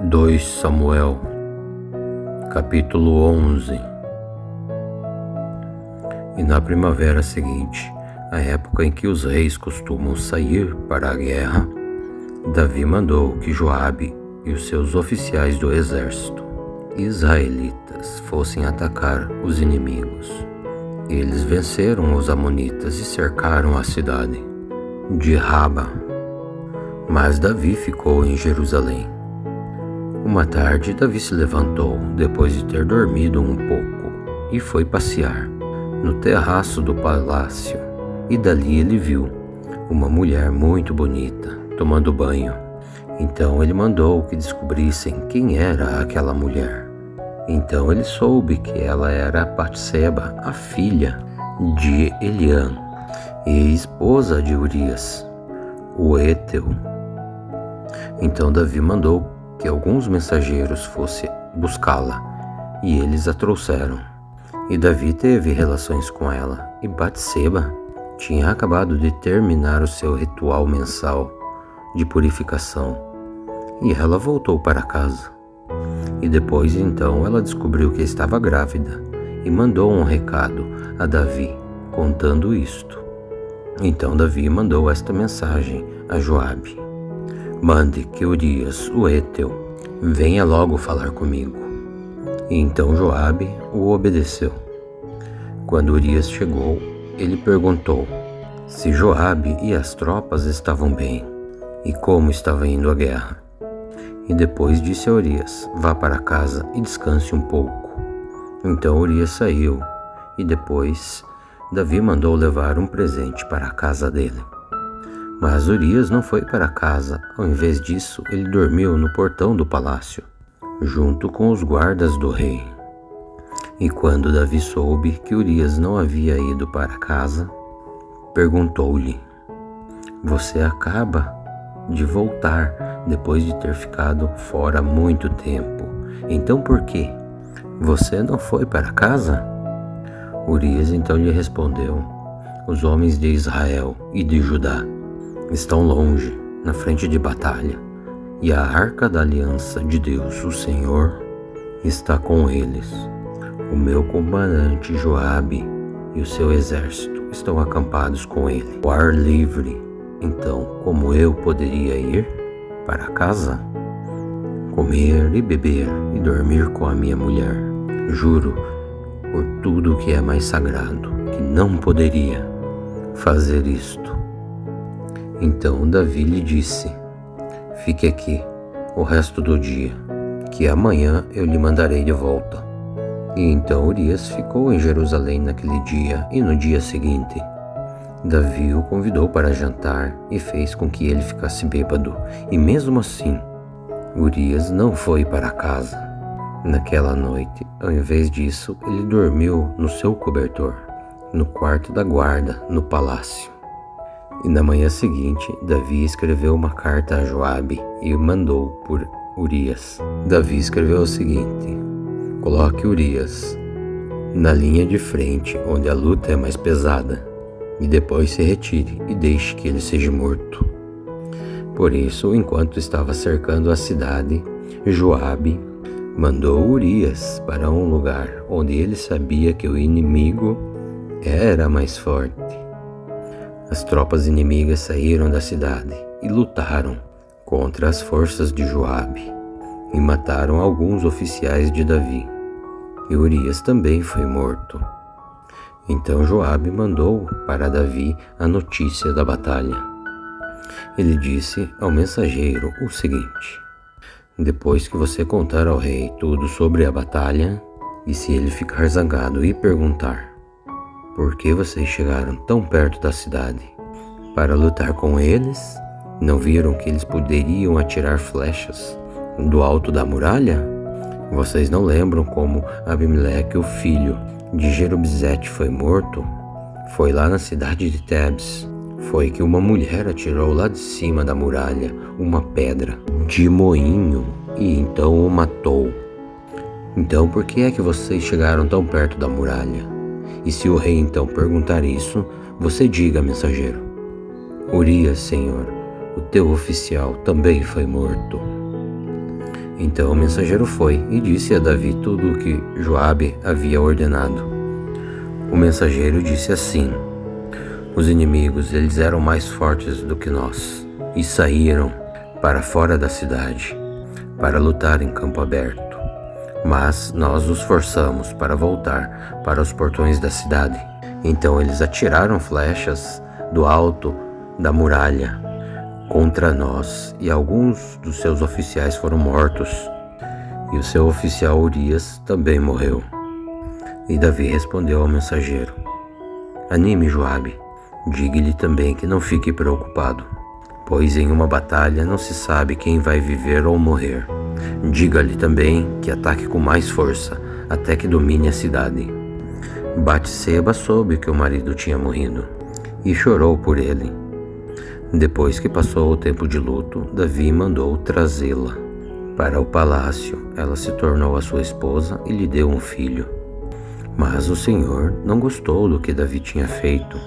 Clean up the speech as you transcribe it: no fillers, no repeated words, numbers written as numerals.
2 Samuel, capítulo 11. E na primavera seguinte, a época em que os reis costumam sair para a guerra, Davi mandou que Joabe e os seus oficiais do exército israelitas fossem atacar os inimigos. Eles venceram os amonitas e cercaram a cidade de Raba, mas Davi ficou em Jerusalém. Uma tarde, Davi se levantou, depois de ter dormido um pouco, e foi passear no terraço do palácio. E dali ele viu uma mulher muito bonita, tomando banho. Então ele mandou que descobrissem quem era aquela mulher. Então ele soube que ela era Batseba, a filha de Eliam, e esposa de Urias, o Heteu. Então Davi mandou que alguns mensageiros fossem buscá-la, e eles a trouxeram. E Davi teve relações com ela, e Batseba tinha acabado de terminar o seu ritual mensal de purificação, e ela voltou para casa. E depois então ela descobriu que estava grávida, e mandou um recado a Davi, contando isto. Então Davi mandou esta mensagem a Joabe: mande que Urias, o Heteu, venha logo falar comigo. E então Joabe o obedeceu. Quando Urias chegou, ele perguntou se Joabe e as tropas estavam bem e como estava indo a guerra. E depois disse a Urias: vá para casa e descanse um pouco. Então Urias saiu, e depois Davi mandou levar um presente para a casa dele. Mas Urias não foi para casa. Ao invés disso, ele dormiu no portão do palácio, junto com os guardas do rei. E quando Davi soube que Urias não havia ido para casa, perguntou-lhe: você acaba de voltar depois de ter ficado fora muito tempo. Então por quê? Você não foi para casa? Urias então lhe respondeu: os homens de Israel e de Judá estão longe, na frente de batalha, e a arca da aliança de Deus, o Senhor, está com eles. O meu comandante Joabe e o seu exército estão acampados com ele, ao ar livre. Então, como eu poderia ir para casa, comer e beber e dormir com a minha mulher? Juro por tudo que é mais sagrado que não poderia fazer isto. Então Davi lhe disse: fique aqui o resto do dia, que amanhã eu lhe mandarei de volta. E então Urias ficou em Jerusalém naquele dia e no dia seguinte. Davi o convidou para jantar e fez com que ele ficasse bêbado, e mesmo assim Urias não foi para casa naquela noite. Ao invés disso, ele dormiu no seu cobertor, no quarto da guarda, no palácio. E na manhã seguinte, Davi escreveu uma carta a Joabe e mandou por Urias. Davi escreveu o seguinte: coloque Urias na linha de frente, onde a luta é mais pesada, e depois se retire e deixe que ele seja morto. Por isso, enquanto estava cercando a cidade, Joabe mandou Urias para um lugar onde ele sabia que o inimigo era mais forte. As tropas inimigas saíram da cidade e lutaram contra as forças de Joabe e mataram alguns oficiais de Davi. E Urias também foi morto. Então Joabe mandou para Davi a notícia da batalha. Ele disse ao mensageiro o seguinte: depois que você contar ao rei tudo sobre a batalha, e se ele ficar zangado e perguntar: por que vocês chegaram tão perto da cidade para lutar com eles? Não viram que eles poderiam atirar flechas do alto da muralha? Vocês não lembram como Abimeleque, o filho de Jerubzete, foi morto? Foi lá na cidade de Tebes. Foi que uma mulher atirou lá de cima da muralha uma pedra de moinho e então o matou. Então por que é que vocês chegaram tão perto da muralha? E se o rei então perguntar isso, você diga, mensageiro: Urias, Senhor, o teu oficial, também foi morto. Então o mensageiro foi e disse a Davi tudo o que Joabe havia ordenado. O mensageiro disse assim: os inimigos, eles eram mais fortes do que nós, e saíram para fora da cidade, para lutar em campo aberto. Mas nós os forçamos para voltar para os portões da cidade. Então eles atiraram flechas do alto da muralha contra nós, e alguns dos seus oficiais foram mortos, e o seu oficial Urias também morreu. E Davi respondeu ao mensageiro: anime Joabe, diga-lhe também que não fique preocupado, pois em uma batalha não se sabe quem vai viver ou morrer. Diga-lhe também que ataque com mais força, até que domine a cidade. Batseba soube que o marido tinha morrido, e chorou por ele. Depois que passou o tempo de luto, Davi mandou trazê-la para o palácio. Ela se tornou a sua esposa e lhe deu um filho. Mas o Senhor não gostou do que Davi tinha feito.